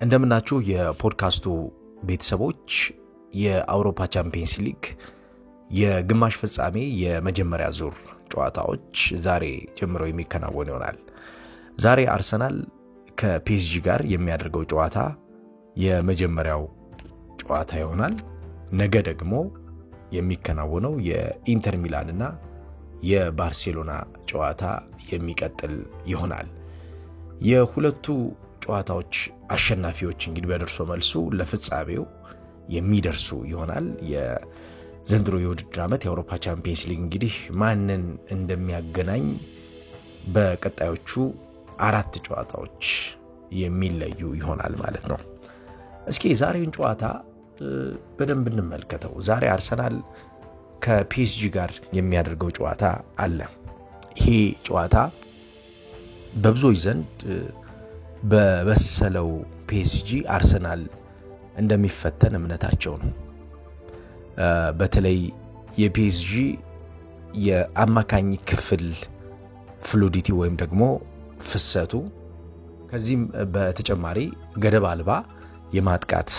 እንደምናችሁ የፖድካስቱ ቤተሰቦች የአውሮፓ ቻምፒየንስ ሊግ የግማሽ ፍጻሜ የመጀመሪያ ዙር ጨዋታዎች ዛሬ ጀምረው የሚከናወኑ ይሆናል። ዛሬ አርሰናል ከፒኤስጂ ጋር የሚያደርገው ጨዋታ የመጀመሪያው ጨዋታ ይሆናል። ነገ ደግሞ የሚከናወነው የኢንተር ሚላንና የባርሴሎና ጨዋታ የሚቀጥል ይሆናል። የሁለቱ ጨዋታዎች አሸናፊዎች እንግዲህ በደርሶ መልሱ ለፍጻሜው የሚደርሱ ይሆናል። የዘንድሮ የውድድር ዓመት የአውሮፓ ቻምፒየንስ ሊግ እንግዲህ ማንን እንደሚያገናኝ በቀጣዮቹ 4 ጨዋታዎች የሚለዩ ይሆናል ማለት ነው። እስኪ ዛሬውን ጨዋታ በደንብ እንመልከተው። ዛሬ አርሰናል ከፒኤስጂ ጋር የሚያደርገው ጨዋታ አለ። ይሄ ጨዋታ በብዙዎች ዘንድ በበሰለው ፒኤስጂ አርሰናል እንደሚፈተን እምነታቸው ነው። በተለይ የፒኤስጂ የአማካኝ ክፍል ፍሉዲቲ ወይም ደግሞ ፍሰቱ፣ ከዚህም በተጨማሪ ገደብ አልባ የማጥቃት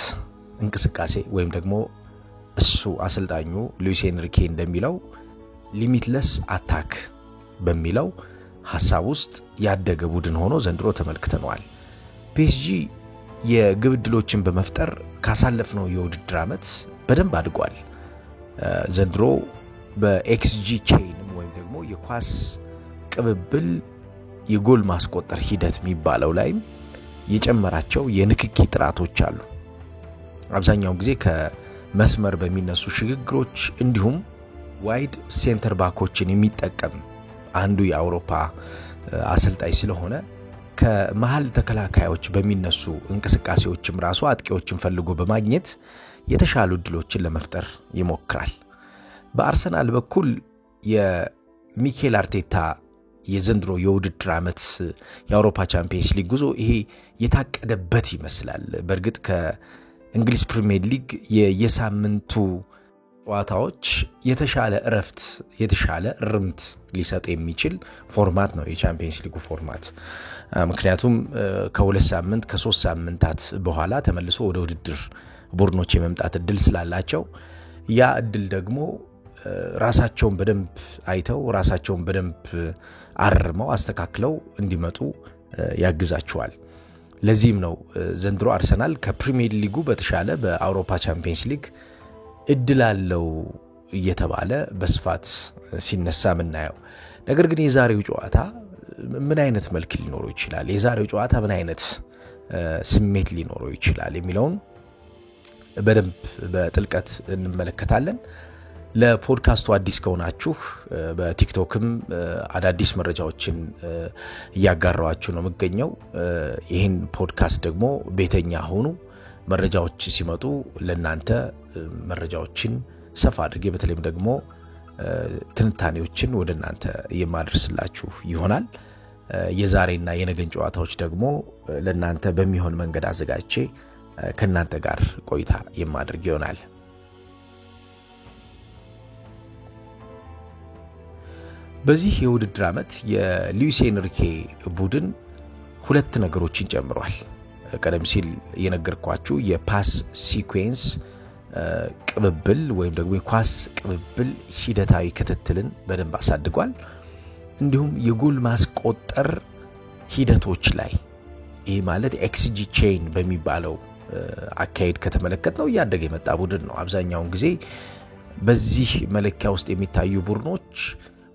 እንቅስቃሴ ወይም ደግሞ እሱ አሰልጣኙ ሉዊስ ኤንሪኬ እንደሚለው ሊሚትለስ አታክ በሚለው ሐሳብ ውስጥ ያደገ ቡድን ሆኖ ዘንድሮ ተመልክተነዋል። ፒኤስጂ የግብ ዕድሎችን በመፍጠር ካሳለፍነው የውድድር ዓመት በደንብ አድጓል። ዘንድሮ በኤክስጂ ቼይንም ወይም ደግሞ የኳስ ቅብብል የጎል ማስቆጠር ሂደት የሚባለው ላይም የጨመራቸው የንክኪ ጥራቶች አሉ። አብዛኛውን ጊዜ ከመስመር በሚነሱ ሽግግሮች እንዲሁም ዋይድ ሴንተር ባኮችን የሚጠቀም አንዱ የአውሮፓ አሰልጣኝ ስለሆነ ከመሃል ተከላካዮች በሚነሱ እንቅስቃሴዎችም ራሱ አጥቂዎችን ፈልጎ በማግኘት የተሻሉ ዕድሎችን ለመፍጠር ይሞክራል። በአርሰናል በኩል የሚኬል አርቴታ የዘንድሮ የውድድር ዓመት የአውሮፓ ቻምፒየንስ ሊግ ጉዞ ይሄ የታቀደበት ይመስላል። በእርግጥ ከእንግሊዝ ፕሪሚየር ሊግ የሳምንቱ ጨዋታዎች የተሻለ እረፍት የተሻለ ርምት ሊሰጥ የሚችል ፎርማት ነው የቻምፒየንስ ሊጉ ፎርማት። ምክንያቱም ከ2 ሳምንት ከ3 ሳምንታት በኋላ ተመልሶ ወደ ውድድር ቡድኖች የመምጣት እድል ስላላቸው ያ እድል ደግሞ ራሳቸውን በደንብ አይተው ራሳቸውን በደንብ አርመው አስተካክለው እንዲመጡ ያግዛቸዋል። ለዚህም ነው ዘንድሮ አርሰናል ከፕሪሚየር ሊጉ በተሻለ በአውሮፓ ቻምፒየንስ ሊግ እድል አለው እየተባለ በስፋት ሲነሳ ምናየው። ነገር ግን የዛሬው ጨዋታ ምን አይነት መልክ ሊኖረው ይችላል፣ የዛሬው ጨዋታ ምን አይነት ስሜት ሊኖረው ይችላል የሚለውን በደንብ በጥልቀት እንመለከታለን። ለፖድካስቱ አዲስ ከሆናችሁ በቲክቶክም አዳዲስ መረጃዎችን እያጋራዋችሁ ነው የምገኘው። ይህን ፖድካስት ደግሞ ቤተኛ ሆኑ። መረጃዎች ሲመጡ ለናንተ መረጃዎችን ሰፋ አድርጌ በተለይም ደግሞ ትንታኔዎችን ወደ እናንተ የማደርስላችሁ ይሆናል። የዛሬና የነገን ጨዋታዎች ደግሞ ለናንተ በሚሆን መንገድ አዘጋጅቼ ከናንተ ጋር ቆይታ የማድርግ ይሆናል። በዚህ የውድድር ዓመት የሉዊስ ኤንሪኬ ቡድን 2 ነገሮችን ጨምሯል። ቀደም ሲል የነገርኳችሁ የፓስ ሲኩዌንስ ቅብብል ወይም ደግሞ የኳስ ቅብብል ሂደታዊ ክትትልን በደንብ አሳድጓል። እንዲሁም የጎል ማስቆጠር ሂደቶች ላይ ይህ ማለት ኤክስጂ ቼይን በሚባለው አካሄድ ከተመለከትነው እያደገ የመጣ ቡድን ነው። አብዛኛውን ጊዜ በዚህ መለኪያ ውስጥ የሚታዩ ቡድኖች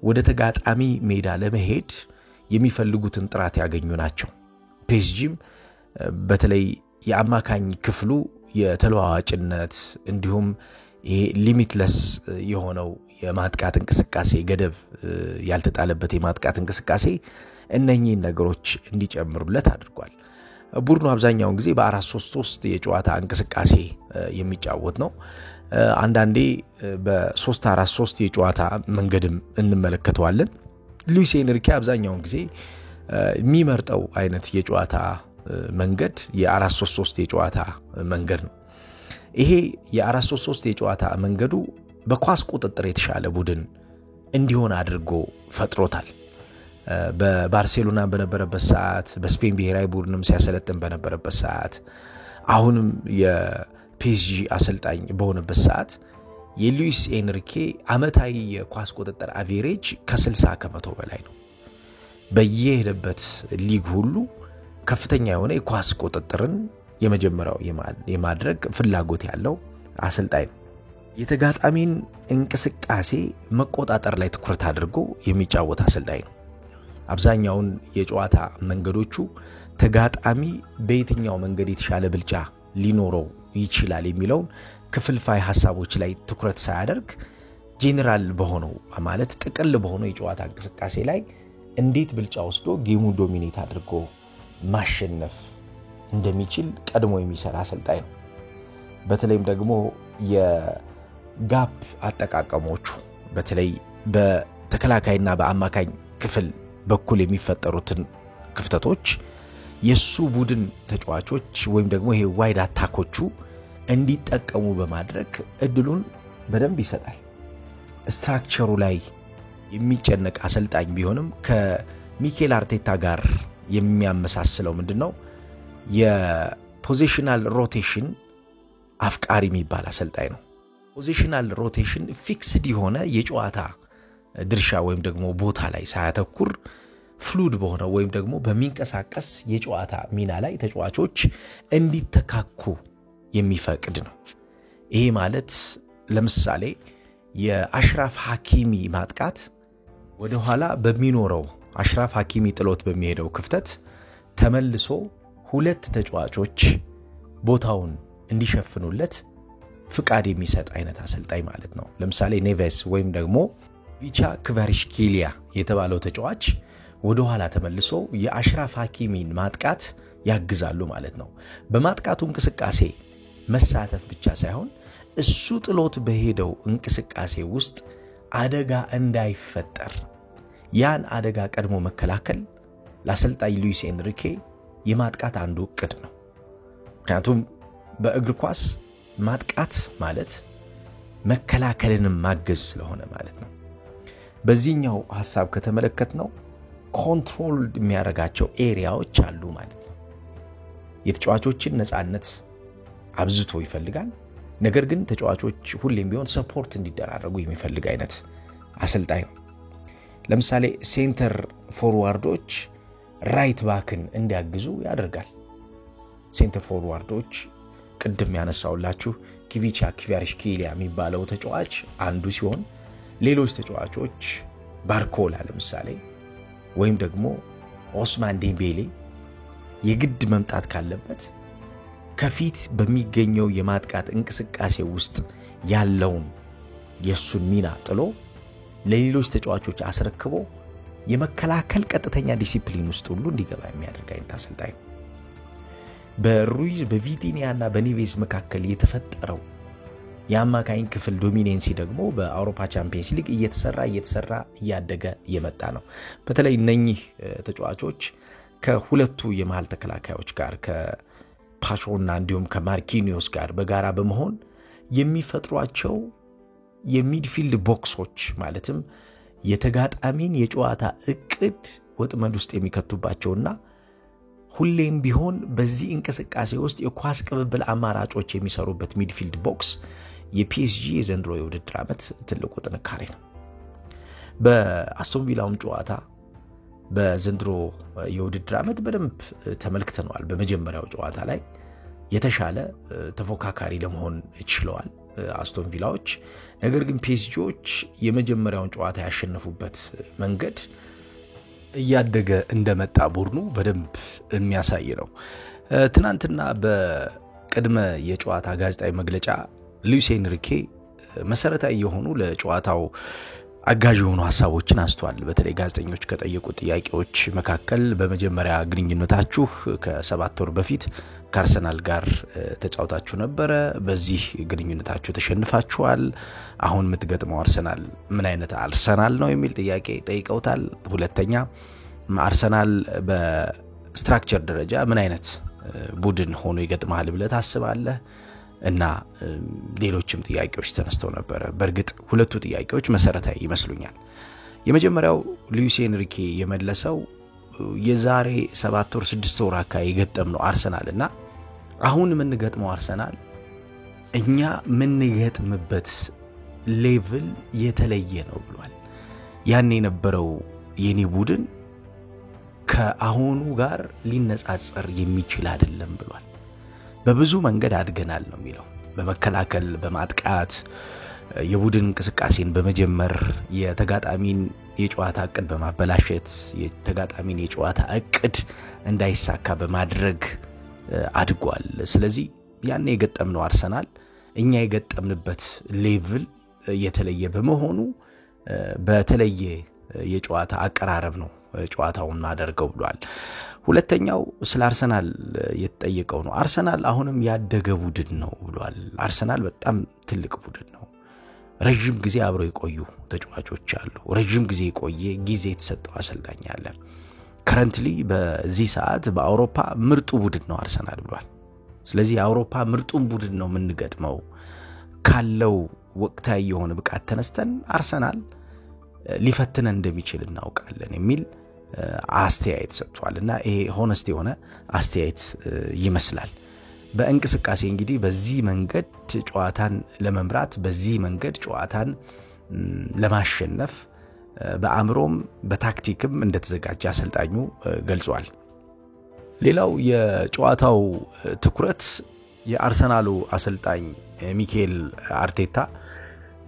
ወደ ተጋጣሚ ሜዳ ለመሄድ የሚፈልጉትን ጥራት ያገኙ ናቸው። ፒኤስጂም በተለይ የአማካኝ ክፍሉ የተለዋዋጭነት እንዲሁም ይሄ ሊሚትለስ የሆነው የማጥቃት እንቅስቃሴ ገደብ ያልተጣለበት የማጥቃት እንቅስቃሴ እነኚህን ነገሮች እንዲጨምሩለት አድርጓል። ቡድኑ አብዛኛውን ጊዜ በ4-3-3 የጨዋታ እንቅስቃሴ የሚጫወት ነው። አንዳንዴ በ3-4-3 የጨዋታ መንገድም እንመለከተዋለን። ሉዊስ ኤንሪኬ አብዛኛውን ጊዜ የሚመርጠው አይነት የጨዋታ መንገድ የ4-3-3 የጨዋታ መንገድ ነው። ይሄ የ4-3-3 የጨዋታ መንገዱ በኳስ ቁጥጥር የተሻለ ቡድን እንዲሆን አድርጎ ፈጥሮታል። በባርሴሎና በነበረበት ሰዓት በስፔን ብሔራዊ ቡድንም ሲያሰለጥን በነበረበት ሰዓት አሁንም የፒኤስጂ አሰልጣኝ በሆነበት ሰዓት የሉዊስ ኤንሪኬ አመታዊ የኳስ ቁጥጥር አቬሬጅ ከ60 ከመቶ በላይ ነው። በየሄደበት ሊግ ሁሉ ከፍተኛ የሆነ የኳስ ቁጥጥርን የመጀመሪያው የማድረግ ፍላጎት ያለው አሰልጣኝ ነው። የተጋጣሚን እንቅስቃሴ መቆጣጠር ላይ ትኩረት አድርጎ የሚጫወት አሰልጣኝ ነው። አብዛኛውን የጨዋታ መንገዶቹ ተጋጣሚ በየትኛው መንገድ የተሻለ ብልጫ ሊኖረው ይችላል የሚለው ክፍልፋይ ሐሳቦች ላይ ትኩረት ሳያደርግ ጄነራል በሆነው ማለት ጥቅል በሆነው የጨዋታ እንቅስቃሴ ላይ እንዴት ብልጫ ወስዶ ጌሙ ዶሚኔት አድርጎ ማሸነፍ እንደሚችል ቀድሞ የሚሰራ አሰልጣኝ ነው። በተለይም ደግሞ የጋፕ አጠቃቀሞቹ በተለይ በተከላካይና በአማካኝ ክፍል በኩል የሚፈጠሩትን ክፍተቶች የሱ ቡድን ተጫዋቾች ወይም ደግሞ ይሄ ዋይድ አታኮቹ እንዲጠቀሙ በማድረግ እድሉን በደንብ ይሰጣል። ስትራክቸሩ ላይ የሚጨነቅ አሰልጣኝ ቢሆንም ከሚኬል አርቴታ ጋር የሚያመሳስለው ምንድነው? የፖዚሽናል ሮቴሽን አፍቃሪ የሚባል አሰልጣኝ ነው። ፖዚሽናል ሮቴሽን ፊክስድ የሆነ የጨዋታ ድርሻ ወይም ደግሞ ቦታ ላይ ሳያተኩር ፍሉድ በሆነ ወይም ደግሞ በሚንቀሳቀስ የጨዋታ ሚና ላይ ተጫዋቾች እንዲተካኩ የሚፈቅድ ነው። ይሄ ማለት ለምሳሌ የአሽራፍ ሐኪሚ ማጥቃት ወደ ኋላ በሚኖረው አሽራፍ ሐኪሚ ጥሎት በሚሄደው ክፍተት ተመልሶ ሁለት ተጫዋቾች ቦታውን እንዲሸፍኑለት ፍቃድ የሚሰጥ አይነት አሰልጣኝ ማለት ነው። ለምሳሌ ኔቬስ ወይም ደግሞ ቪቻ ክቫራትስኬሊያ የተባለው ተጫዋች ወደ ኋላ ተመልሶ የአሽራፍ ሐኪሚን ማጥቃት ያግዛሉ ማለት ነው። በማጥቃቱ እንቅስቃሴ መሳተፍ ብቻ ሳይሆን እሱ ጥሎት በሄደው እንቅስቃሴ ውስጥ አደጋ እንዳይፈጠር ያን አደጋ ቀድሞ መከላከል ለአሰልጣኝ ሉዊስ ኤንሪኬ የማጥቃት አንዱ ዕቅድ ነው። ምክንያቱም በእግር ኳስ ማጥቃት ማለት መከላከልንም ማገዝ ስለሆነ ማለት ነው። በዚህኛው ሐሳብ ከተመለከትነው ኮንትሮል የሚያደርጋቸው ኤሪያዎች አሉ ማለት ነው። የተጫዋቾችን ነፃነት አብዝቶ ይፈልጋል። ነገር ግን ተጫዋቾች ሁሌም ቢሆን ሰፖርት እንዲደራረጉ የሚፈልግ አይነት አሰልጣኝ ነው። ለምሳሌ ሴንተር ፎርዋርዶች ራይት ባክን እንዲያግዙ ያደርጋል። ሴንተር ፎርዋርዶች ቅድም ያነሳውላችሁ ኪቪቻ ክቫራትስኬሊያ የሚባለው ተጫዋች አንዱ ሲሆን ሌሎች ተጫዋቾች ባርኮላ ለምሳሌ ወይም ደግሞ ኦስማን ዴምቤሌ የግድ መምጣት ካለበት ከፊት በሚገኘው የማጥቃት እንቅስቃሴ ውስጥ ያለውን የሱን ሚና ጥሎ ለሌሎች ተጫዋቾች አስረክቦ የመከላከል ቀጥተኛ ዲሲፕሊን ውስጥ ሁሉ እንዲገባ የሚያደርግ አይነት አሰልጣኝ ነው። በሩይዝ በቪቲኒያና በኔቬዝ መካከል የተፈጠረው የአማካኝ ክፍል ዶሚኔንሲ ደግሞ በአውሮፓ ቻምፒየንስ ሊግ እየተሰራ እያደገ የመጣ ነው። በተለይ እነኚህ ተጫዋቾች ከሁለቱ የመሃል ተከላካዮች ጋር ከፓሾና እንዲሁም ከማርኪኒዮስ ጋር በጋራ በመሆን የሚፈጥሯቸው የሚድፊልድ ቦክሶች ማለትም የተጋጣሚን የጨዋታ ዕቅድ ወጥመድ ውስጥ የሚከቱባቸውና ሁሌም ቢሆን በዚህ እንቅስቃሴ ውስጥ የኳስ ቅብብል አማራጮች የሚሰሩበት ሚድፊልድ ቦክስ የፒኤስጂ የዘንድሮ የውድድር ዓመት ትልቁ ጥንካሬ ነው። በአስቶን ቪላውም ጨዋታ በዘንድሮ የውድድር ዓመት በደንብ ተመልክተናል። በመጀመሪያው ጨዋታ ላይ የተሻለ ተፎካካሪ ለመሆን ችለዋል አስቶን ቪላዎች። ነገር ግን ፒኤስጂዎች የመጀመሪያውን ጨዋታ ያሸነፉበት መንገድ እያደገ እንደመጣ ቡድኑ በደንብ የሚያሳይ ነው። ትናንትና በቅድመ የጨዋታ ጋዜጣዊ መግለጫ ሉዊስ ኤንሪኬ መሰረታዊ የሆኑ ለጨዋታው አጋዥ የሆኑ ሐሳቦችን አንስቷል። በተለይ ጋዜጠኞች ከጠየቁ ጥያቄዎች መካከል በመጀመሪያ ግንኙነታችሁ ከ7 ወር በፊት ከአርሰናል ጋር ተጫውታችሁ ነበረ፣ በዚህ ግንኙነታችሁ ተሸንፋችኋል። አሁን የምትገጥመው አርሰናል ምን አይነት አርሰናል ነው የሚል ጥያቄ ጠይቀውታል። ሁለተኛ አርሰናል በስትራክቸር ደረጃ ምን አይነት ቡድን ሆኖ ይገጥማል ብለህ ታስባለህ? እና ሌሎችም ጥያቄዎች ተነስተው ነበር። በእርግጥ ሁለቱ ጥያቄዎች መሰረታዊ ይመስሉኛል። የመጀመሪያው ሉዊስ ኤንሪኬ የመለሰው የዛሬ 7 ወር 6 ወር አካባቢ የገጠምነው አርሰናልና አሁን የምንገጥመው አርሰናል እኛ የምንገጥምበት ሌቭል የተለየ ነው ብሏል። ያን የነበረው የኔ ቡድን ከአሁኑ ጋር ሊነጻጸር የሚችል አይደለም ብሏል። በብዙ መንገድ አድገናል ነው የሚለው። በመከላከል፣ በማጥቃት፣ የቡድን እንቅስቃሴን በመጀመር፣ የተጋጣሚን የጨዋታ እቅድ በማበላሸት፣ የተጋጣሚን የጨዋታ እቅድ እንዳይሳካ በማድረግ አድጓል። ስለዚህ ያን የገጠምነው አርሰናል እኛ የገጠምንበት ሌቭል የተለየ በመሆኑ በተለየ የጨዋታ አቀራረብ ነው ጨዋታውን ማደርገው ብሏል። ሁለተኛው ስለ አርሰናል የተጠየቀው ነው። አርሰናል አሁንም ያደገ ቡድን ነው ብሏል። አርሰናል በጣም ትልቅ ቡድን ነው። ረጅም ጊዜ አብረው የቆዩ ተጫዋቾች አሉ። ረጅም ጊዜ የቆየ ጊዜ የተሰጠው አሰልጣኝ አለ። ከረንትሊ በዚህ ሰዓት በአውሮፓ ምርጡ ቡድን ነው አርሰናል ብሏል። ስለዚህ የአውሮፓ ምርጡን ቡድን ነው የምንገጥመው ካለው ወቅታዊ የሆነ ብቃት ተነስተን አርሰናል ሊፈትነን እንደሚችል እናውቃለን የሚል አስተያየት ሰጥቷልና ይሄ ሆነስት የሆነ አስተያየት ይመስላል። በእንቅስቃሴ እንግዲህ በዚህ መንገድ ጨዋታን ለመምራት በዚህ መንገድ ጨዋታን ለማሸነፍ በአእምሮም በታክቲክም እንደተዘጋጀ አሰልጣኙ ገልጿል። ሌላው የጨዋታው ትኩረት የአርሰናሉ አሰልጣኝ ሚኬል አርቴታ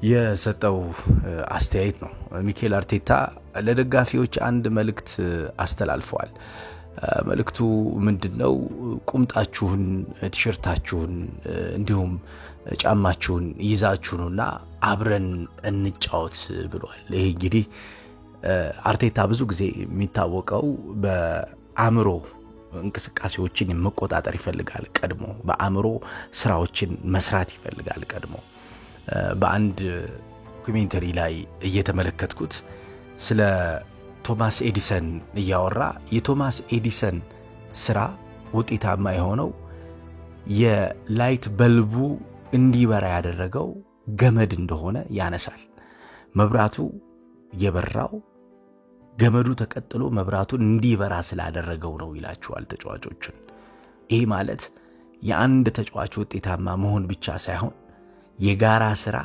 የሰጠው አስተያየት ነው። ሚኬል አርቴታ ለደጋፊዎች አንድ መልእክት አስተላልፈዋል። መልእክቱ ምንድነው? ቁምጣችሁን፣ ቲሸርታችሁን እንዲሁም ጫማችሁን ይዛችሁና አብረን እንጫወት ብሏል። ይሄ እንግዲህ አርቴታ ብዙ ጊዜ የሚታወቀው በአእምሮ እንቅስቃሴዎችን መቆጣጠር ይፈልጋል። ቀድሞ በአእምሮ ስራዎችን መስራት ይፈልጋል። ቀድሞ በአንድ ዶክመንተሪ ላይ እየተመለከትኩት ስለ ቶማስ ኤዲሰን እያወራ የቶማስ ኤዲሰን ስራ ውጤታማ የሆነው የላይት በልቡ እንዲበራ ያደረገው ገመድ እንደሆነ ያነሳል። መብራቱ የበራው ገመዱ ተቀጥሎ መብራቱን እንዲበራ ስላደረገው ነው ይላቸዋል ተጫዋቾቹን። ይሄ ማለት የአንድ ተጫዋች ውጤታማ መሆን ብቻ ሳይሆን የጋራ ስራ፣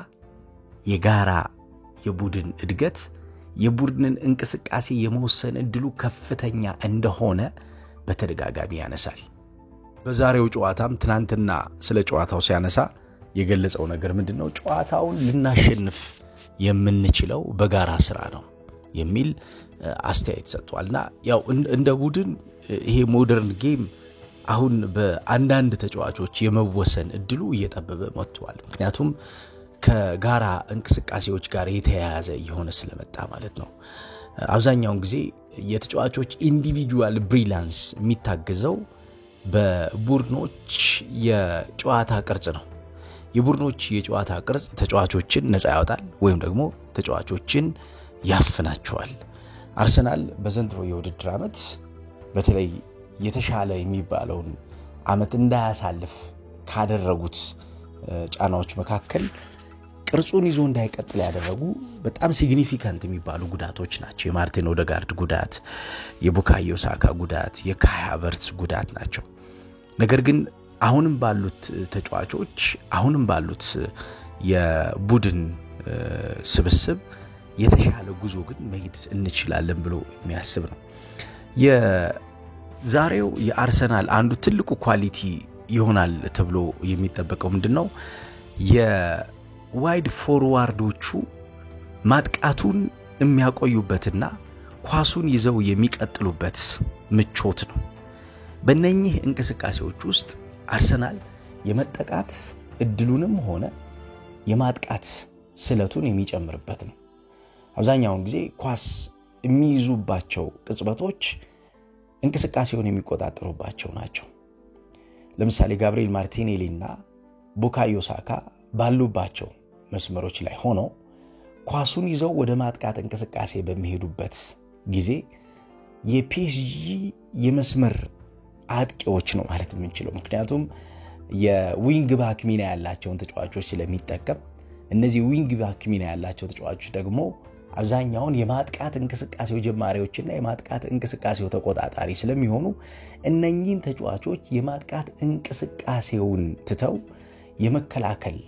የጋራ የቡድን እድገት፣ የቡድንን እንቅስቃሴ የመወሰን እድሉ ከፍተኛ እንደሆነ በተደጋጋሚ ያነሳል። በዛሬው ጨዋታም ትናንትና ስለ ጨዋታው ሲያነሳ የገለጸው ነገር ምንድነው? ጨዋታውን ልናሸንፍ የምንችለው በጋራ ስራ ነው የሚል አስተያየት ሰጥቷልና ያው እንደ ቡድን ይሄ ሞደርን ጌም አሁን በአንዳንድ ተጫዋቾች የመወሰን እድሉ እየጠበበ መጥቷል። ምክንያቱም ከጋራ እንቅስቃሴዎች ጋር የተያያዘ የሆነ ስለመጣ ማለት ነው። አብዛኛውን ጊዜ የተጫዋቾች ኢንዲቪጁዋል ብሪላንስ የሚታገዘው በቡድኖች የጨዋታ ቅርጽ ነው። የቡድኖች የጨዋታ ቅርጽ ተጫዋቾችን ነፃ ያወጣል ወይም ደግሞ ተጫዋቾችን ያፍናቸዋል። አርሰናል በዘንድሮ የውድድር ዓመት በተለይ የተሻለ የሚባለውን ዓመት እንዳያሳልፍ ካደረጉት ጫናዎች መካከል ቅርጹን ይዞ እንዳይቀጥል ያደረጉ በጣም ሲግኒፊካንት የሚባሉ ጉዳቶች ናቸው። የማርቲን ኦዴጋርድ ጉዳት፣ የቡካዮ ሳካ ጉዳት፣ የካይ ሃቨርትዝ ጉዳት ናቸው። ነገር ግን አሁንም ባሉት ተጫዋቾች አሁንም ባሉት የቡድን ስብስብ የተሻለ ጉዞ ግን መሄድ እንችላለን ብሎ የሚያስብ ነው። የዛሬው የአርሰናል አንዱ ትልቁ ኳሊቲ ይሆናል ተብሎ የሚጠበቀው ምንድነው? የዋይድ ፎርዋርዶቹ ማጥቃቱን የሚያቆዩበትና ኳሱን ይዘው የሚቀጥሉበት ምቾት ነው። በእነኚህ እንቅስቃሴዎች ውስጥ አርሰናል የመጠቃት እድሉንም ሆነ የማጥቃት ስለቱን የሚጨምርበት ነው። አብዛኛውን ጊዜ ኳስ የሚይዙባቸው ቅጽበቶች እንቅስቃሴውን የሚቆጣጠሩባቸው ናቸው። ለምሳሌ ጋብሪኤል ማርቲኔሊና ቡካዮ ሳካ ባሉባቸው መስመሮች ላይ ሆኖ ኳሱን ይዘው ወደ ማጥቃት እንቅስቃሴ በሚሄዱበት ጊዜ የፒኤስጂ የመስመር አጥቂዎች ነው ማለት የምንችለው። ምክንያቱም የዊንግ ባክ ሚና ያላቸውን ተጫዋቾች ስለሚጠቀም እነዚህ ዊንግ ባክ ሚና ያላቸው ተጫዋቾች ደግሞ አብዛኛውን የማጥቃት እንቅስቃሴው ጀማሪዎችና የማጥቃት እንቅስቃሴው ተቆጣጣሪ ስለሚሆኑ እነኚህን ተጫዋቾች የማጥቃት እንቅስቃሴውን ትተው የመከላከል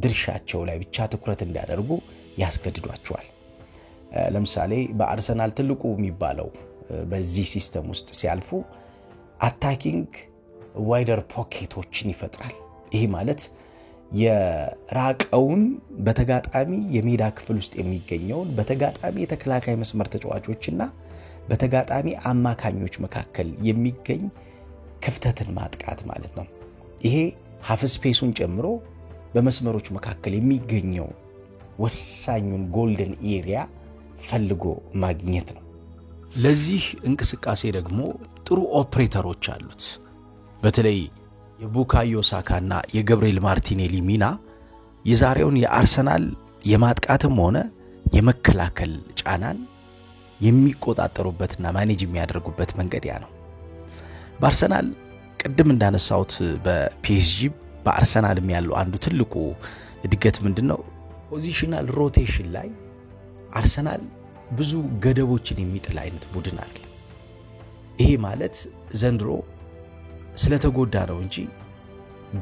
ድርሻቸው ላይ ብቻ ትኩረት እንዲያደርጉ ያስገድዷቸዋል። ለምሳሌ በአርሰናል ትልቁ የሚባለው በዚህ ሲስተም ውስጥ ሲያልፉ አታኪንግ ዋይደር ፖኬቶችን ይፈጥራል። ይሄ ማለት የራቀውን በተጋጣሚ የሜዳ ክፍል ውስጥ የሚገኘውን በተጋጣሚ የተከላካይ መስመር ተጫዋቾችና በተጋጣሚ አማካኞች መካከል የሚገኝ ክፍተትን ማጥቃት ማለት ነው። ይሄ ሃፍ ስፔሱን ጨምሮ በመስመሮች መካከል የሚገኘው ወሳኙን ጎልደን ኤሪያ ፈልጎ ማግኘት ነው። ለዚህ እንቅስቃሴ ደግሞ ጥሩ ኦፕሬተሮች አሉት። በተለይ የቡካዮ ሳካና የገብርኤል ማርቲኔሊ ሚና የዛሬውን የአርሰናል የማጥቃትም ሆነ የመከላከል ጫናን የሚቆጣጠሩበትና ማኔጅ የሚያደርጉበት መንገድ ያ ነው። በአርሰናል ቅድም እንዳነሳሁት በፒኤስጂ በአርሰናልም ያለው አንዱ ትልቁ እድገት ምንድነው? ፖዚሽናል ሮቴሽን ላይ አርሰናል ብዙ ገደቦችን የሚጥል አይነት ቡድን አይደለም። ይሄ ማለት ዘንድሮ ስለተጎዳ ነው እንጂ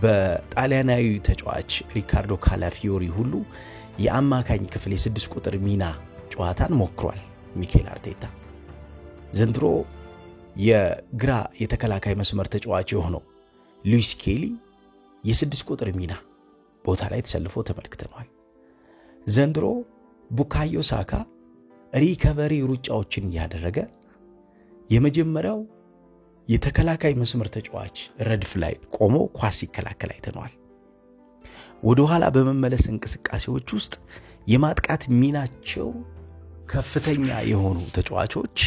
በጣሊያናዊ ተጫዋች ሪካርዶ ካላፊዮሪ ሁሉ የአማካኝ ክፍል የ6 ቁጥር ሚና ጨዋታን ሞክሯል ሚኬል አርቴታ። ዘንድሮ የግራ የተከላካይ መስመር ተጫዋች የሆነው ሉዊስ ኬሊ የ6 ቁጥር ሚና ቦታ ላይ ተሰልፎ ተመልክተናል። ዘንድሮ ቡካዮ ሳካ ሪከቨሪ ሩጫዎችን ያደረገ የመጀመሪያው የተከላካይ መስመር ተጫዋች ረድፍ ላይ ቆሞ ኳስ ሲከላከል አይተናል። ወደ ኋላ በመመለስ እንቅስቃሴዎች ውስጥ የማጥቃት ሚናቸው ከፍተኛ የሆኑ ተጫዋቾች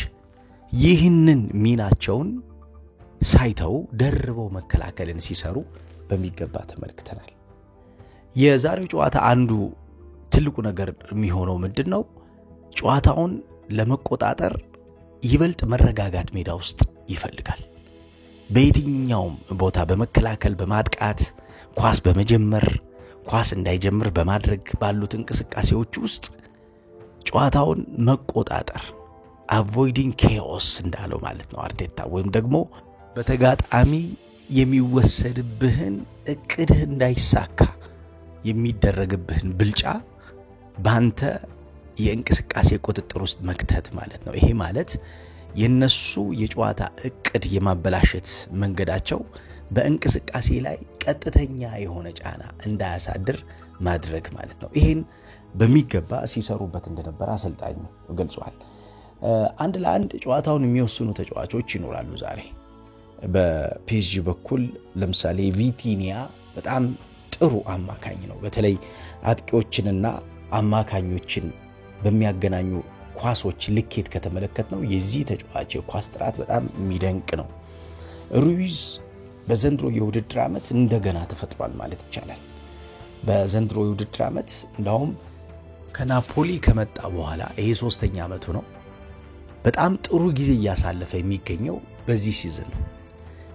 ይህንን ሚናቸውን ሳይተው ደርበው መከላከልን ሲሰሩ በሚገባ ተመልክተናል። የዛሬው ጨዋታ አንዱ ትልቁ ነገር የሚሆነው ምንድነው? ጨዋታውን ለመቆጣጠር ይበልጥ መረጋጋት ሜዳ ውስጥ ይፈልጋል። በየትኛውም ቦታ በመከላከል በማጥቃት ኳስ በመጀመር ኳስ እንዳይጀምር በማድረግ ባሉት እንቅስቃሴዎች ውስጥ ጨዋታውን መቆጣጠር avoiding chaos እንዳለው ማለት ነው አርቴታ። ወይም ደግሞ በተጋጣሚ የሚወሰድብህን እቅድህ እንዳይሳካ የሚደረግብህን ብልጫ ባንተ የእንቅስቃሴ ቁጥጥር ውስጥ መክተት ማለት ነው። ይሄ ማለት የነሱ የጨዋታ እቅድ የማበላሸት መንገዳቸው በእንቅስቃሴ ላይ ቀጥተኛ የሆነ ጫና እንዳያሳድር ማድረግ ማለት ነው። ይሄን በሚገባ ሲሰሩበት እንደነበር አሰልጣኙ ገልጿል። አንድ ለአንድ ጨዋታውን የሚወስኑ ተጫዋቾች ይኖራሉ ዛሬ በፒኤስጂ በኩል። ለምሳሌ ቪቲኒያ በጣም ጥሩ አማካኝ ነው። በተለይ አጥቂዎችንና አማካኞችን በሚያገናኙ ኳሶች ልኬት ከተመለከትነው የዚህ ተጫዋች ኳስ ጥራት በጣም የሚደንቅ ነው። ሩይዝ በዘንድሮ የውድድር ዓመት እንደገና ተፈጥሯል ማለት ይቻላል። በዘንድሮ የውድድር ዓመት እንደውም ከናፖሊ ከመጣ በኋላ ይሄ 3ኛ ዓመቱ ነው። በጣም ጥሩ ጊዜ እያሳለፈ የሚገኘው በዚህ ሲዝን ነው።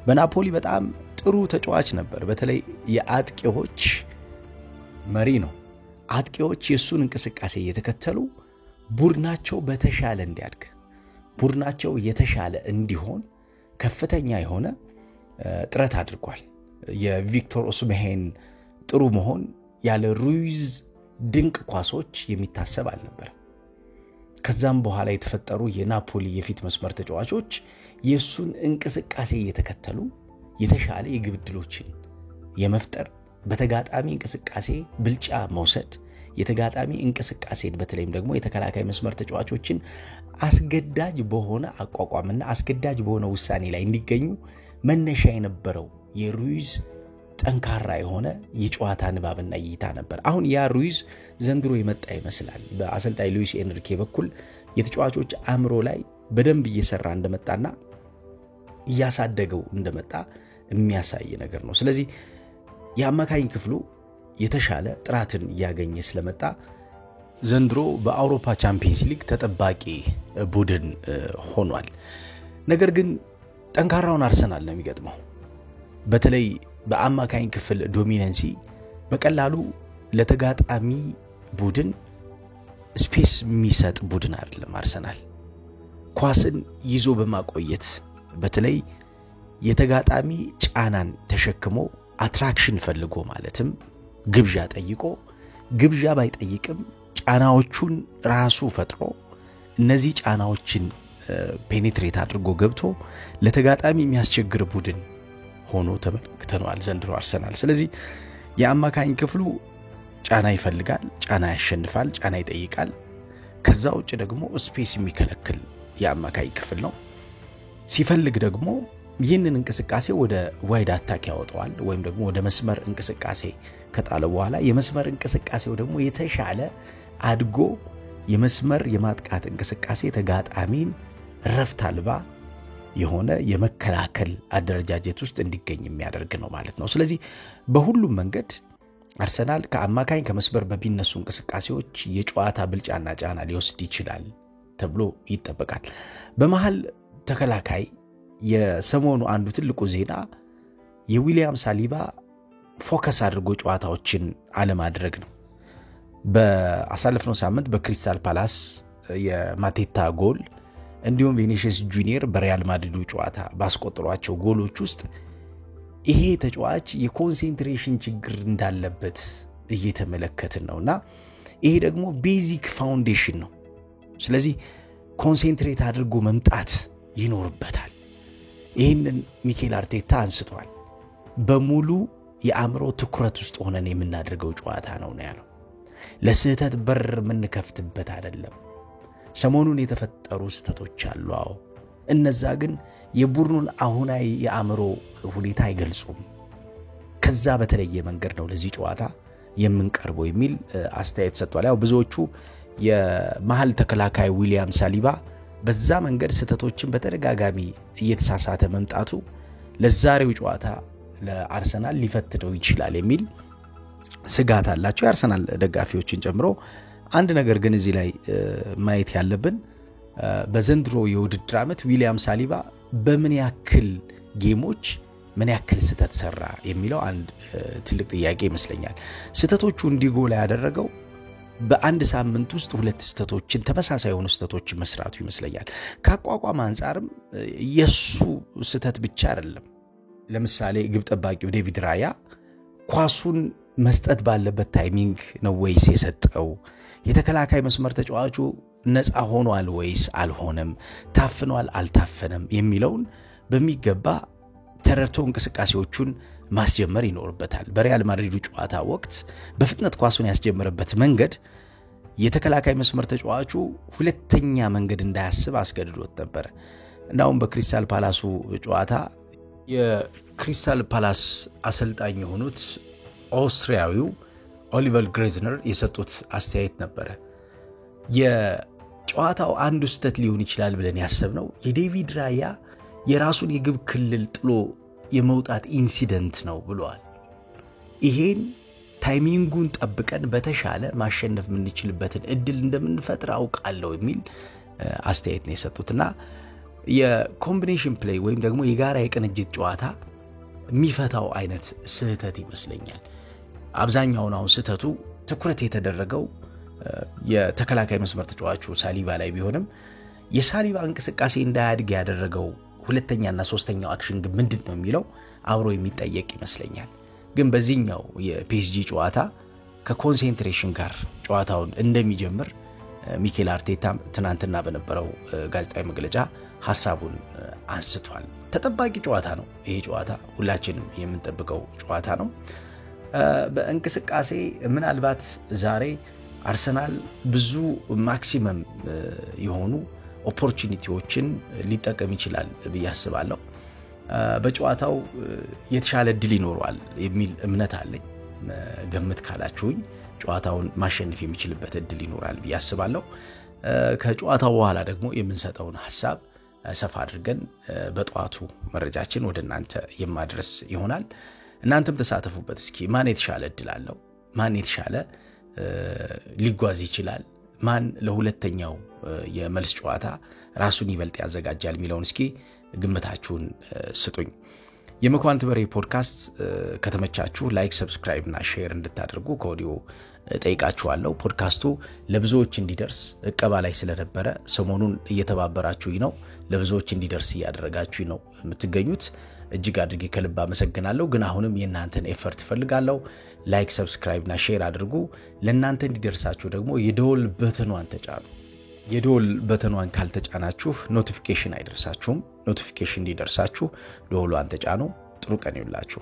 በናፖሊ በጣም ጥሩ ተጫዋች ነበር። በተለይ የአጥቂዎች መሪ ነው። አጥቂዎች የሱን እንቅስቃሴ እየተከተሉ ቡድናቸው በተሻለ እንዲያድግ ቡድናቸው የተሻለ እንዲሆን ከፍተኛ የሆነ ጥረት አድርጓል። የቪክቶር ኦስሜሄን ጥሩ መሆን ያለ ሩይዝ ድንቅ ኳሶች የሚታሰብ አልነበር። ከዛም በኋላ የተፈጠሩ የናፖሊ የፊት መስመር ተጫዋቾች የሱን እንቅስቃሴ እየተከተሉ የተሻለ የግብ ዕድሎችን የመፍጠር በተጋጣሚ እንቅስቃሴ ብልጫ መውሰድ የተጋጣሚ እንቅስቃሴን በተለይም ደግሞ የተከላካይ መስመር ተጫዋቾችን አስገዳጅ በሆነ አቋቋምና አስገዳጅ በሆነ ውሳኔ ላይ እንዲገኙ መነሻ የነበረው የሩይዝ ጠንካራ የሆነ የጨዋታ ንባብና እይታ ነበር። አሁን ያ ሩይዝ ዘንድሮ የመጣ ይመስላል። በአሰልጣኝ ሉዊስ ኤንሪኬ በኩል የተጫዋቾች አእምሮ ላይ በደንብ እየሰራ እንደመጣና እያሳደገው እንደመጣ የሚያሳይ ነገር ነው። ስለዚህ የአማካኝ ክፍሉ የተሻለ ጥራትን ያገኘ ስለመጣ ዘንድሮ በአውሮፓ ቻምፒየንስ ሊግ ተጠባቂ ቡድን ሆኗል። ነገር ግን ጠንካራውን አርሰናል ነው የሚገጥመው። በተለይ በአማካኝ ክፍል ዶሚናንሲ በቀላሉ ለተጋጣሚ ቡድን ስፔስ የሚሰጥ ቡድን አይደለም አርሰናል። ኳስን ይዞ በማቆየት በተለይ የተጋጣሚ ጫናን ተሸክሞ አትራክሽን ፈልጎ ማለትም ግብዣ ጠይቆ ግብዣ ባይጠይቅም ጫናዎቹን ራሱ ፈጥሮ እነዚህ ጫናዎችን ፔኔትሬት አድርጎ ገብቶ ለተጋጣሚ የሚያስቸግር ቡድን ሆኖ ተመልክተናል ዘንድሮ አርሰናል። ስለዚህ የአማካኝ ክፍሉ ጫና ይፈልጋል፣ ጫና ያሸንፋል፣ ጫና ይጠይቃል። ከዛ ውጭ ደግሞ ስፔስ የሚከለክል የአማካኝ ክፍል ነው። ሲፈልግ ደግሞ ይህንን እንቅስቃሴ ወደ ዋይድ አታክ ያወጣዋል ወይም ደግሞ ወደ መስመር እንቅስቃሴ ከጣለ በኋላ የመስመር እንቅስቃሴው ደግሞ የተሻለ አድጎ የመስመር የማጥቃት እንቅስቃሴ ተጋጣሚን ረፍት አልባ የሆነ የመከላከል አደረጃጀት ውስጥ እንዲገኝ የሚያደርግ ነው ማለት ነው። ስለዚህ በሁሉም መንገድ አርሰናል ከአማካኝ ከመስመር በሚነሱ እንቅስቃሴዎች የጨዋታ ብልጫና ጫና ሊወስድ ይችላል ተብሎ ይጠበቃል። በመሃል ተከላካይ የሰሞኑ አንዱ ትልቁ ዜና የዊሊያም ሳሊባ ፎከስ አድርጎ ጨዋታዎችን አለማድረግ ነው። በአሳለፍነው ሳምንት በክሪስታል ፓላስ የማቴታ ጎል እንዲሁም ቪኒሲየስ ጁኒየር በሪያል ማድሪዱ ጨዋታ ባስቆጠሯቸው ጎሎች ውስጥ ይሄ ተጫዋች የኮንሰንትሬሽን ችግር እንዳለበት እየተመለከትን ነውና ይሄ ደግሞ ቤዚክ ፋውንዴሽን ነው። ስለዚህ ኮንሰንትሬት አድርጎ መምጣት ይኖርበታል። ይህንን ሚኬል አርቴታ አንስቷል። በሙሉ የአእምሮ ትኩረት ውስጥ ሆነን የምናደርገው ጨዋታ ነው ያለው። ለስህተት በር የምንከፍትበት አይደለም። ሰሞኑን የተፈጠሩ ስህተቶች አሉ። እነዛ ግን የቡድኑን አሁናዊ የአእምሮ ሁኔታ አይገልጹም። ከዛ በተለየ መንገድ ነው ለዚህ ጨዋታ የምንቀርበው የሚል አስተያየት ሰጥቷል። ብዙዎቹ የመሃል ተከላካይ ዊሊያም ሳሊባ በዛ መንገድ ስህተቶችን በተደጋጋሚ እየተሳሳተ መምጣቱ ለዛሬው ጨዋታ ለአርሰናል ሊፈትነው ይችላል የሚል ስጋት አላቸው የአርሰናል ደጋፊዎችን ጨምሮ። አንድ ነገር ግን እዚህ ላይ ማየት ያለብን በዘንድሮ የውድድር ዓመት ዊሊያም ሳሊባ በምን ያክል ጌሞች ምን ያክል ስህተት ሰራ የሚለው አንድ ትልቅ ጥያቄ ይመስለኛል። ስህተቶቹ እንዲጎላ ያደረገው በአንድ ሳምንት ውስጥ 2 ስህተቶችን ተመሳሳይ የሆኑ ስህተቶችን መስራቱ ይመስለኛል። ከአቋቋም አንጻርም የሱ ስህተት ብቻ አይደለም። ለምሳሌ ግብ ጠባቂው ዴቪድ ራያ ኳሱን መስጠት ባለበት ታይሚንግ ነው ወይስ የሰጠው? የተከላካይ መስመር ተጫዋቹ ነፃ ሆኗል ወይስ አልሆነም? ታፍኗል አልታፈነም? የሚለውን በሚገባ ተረድቶ እንቅስቃሴዎቹን ማስጀመር ይኖርበታል። በሪያል ማድሪዱ ጨዋታ ወቅት በፍጥነት ኳሱን ያስጀመረበት መንገድ የተከላካይ መስመር ተጫዋቹ ሁለተኛ መንገድ እንዳያስብ አስገድዶት ነበር። እናም በክሪስታል ፓላሱ ጨዋታ የክሪስታል ፓላስ አሰልጣኝ የሆኑት ኦስትሪያዊው ኦሊቨር ግሬዝነር የሰጡት አስተያየት ነበረ። የጨዋታው አንዱ ስህተት ሊሆን ይችላል ብለን ያሰብነው የዴቪድ ራያ የራሱን የግብ ክልል ጥሎ የመውጣት ኢንሲደንት ነው ብለዋል። ይሄን ታይሚንጉን ጠብቀን በተሻለ ማሸነፍ የምንችልበትን እድል እንደምንፈጥር አውቃለሁ የሚል አስተያየት ነው የሰጡትና የኮምቢኔሽን ፕሌይ ወይም ደግሞ የጋራ የቅንጅት ጨዋታ የሚፈታው አይነት ስህተት ይመስለኛል። አብዛኛውን አሁን ስህተቱ ትኩረት የተደረገው የተከላካይ መስመር ተጫዋቹ ሳሊባ ላይ ቢሆንም የሳሊባ እንቅስቃሴ እንዳያድግ ያደረገው ሁለተኛና ሶስተኛው አክሽን ግን ምንድነው የሚለው አብሮ የሚጠየቅ ይመስለኛል። ግን በዚህኛው የፒኤስጂ ጨዋታ ከኮንሰንትሬሽን ጋር ጨዋታውን እንደሚጀምር ሚኬል አርቴታ ትናንትና በነበረው ጋዜጣዊ መግለጫ ሐሳቡን አንስቷል። ተጠባቂ ጨዋታ ነው ይሄ ጨዋታ፣ ሁላችንም የምንጠብቀው ጨዋታ ነው። በእንቅስቃሴ ምናልባት ዛሬ አርሰናል ብዙ ማክሲመም የሆኑ ኦፖርቹኒቲዎችን ሊጠቀም ይችላል ብዬ አስባለሁ። በጨዋታው የተሻለ ድል ይኖረዋል የሚል እምነት አለኝ። ገምት ካላችሁኝ ጨዋታውን ማሸነፍ የሚችልበት እድል ይኖራል ብዬ አስባለሁ። ከጨዋታው በኋላ ደግሞ የምንሰጠውን ሐሳብ ሰፋ አድርገን በጠዋቱ መረጃችን ወደ እናንተ የማድረስ ይሆናል። እናንተም ተሳተፉበት። እስኪ ማን የተሻለ እድል አለው? ማን የተሻለ ሊጓዝ ይችላል? ማን ለሁለተኛው የመልስ ጨዋታ ራሱን ይበልጥ ያዘጋጃል የሚለውን እስኪ ግምታችሁን ስጡኝ። የመኳንንት በሬ ፖድካስት ከተመቻችሁ ላይክ፣ ሰብስክራይብ እና ሼር እንድታደርጉ ከወዲሁ ጠይቃችኋለሁ። ፖድካስቱ ለብዙዎች እንዲደርስ እቀባ ላይ ስለነበረ ሰሞኑን እየተባበራችሁኝ ነው፣ ለብዙዎች እንዲደርስ እያደረጋችሁኝ ነው የምትገኙት። እጅግ አድርጌ ከልብ አመሰግናለሁ። ግን አሁንም የእናንተን ኤፈርት ፈልጋለሁ። ላይክ፣ ሰብስክራይብ እና ሼር አድርጉ። ለእናንተ እንዲደርሳችሁ ደግሞ የደወል በተኗን ተጫኑ። የደወል በተኗን ካልተጫናችሁ ኖቲፊኬሽን አይደርሳችሁም። ኖቲፊኬሽን እንዲደርሳችሁ ደወሏን ተጫኑ። ጥሩ ቀን ይሁንላችሁ።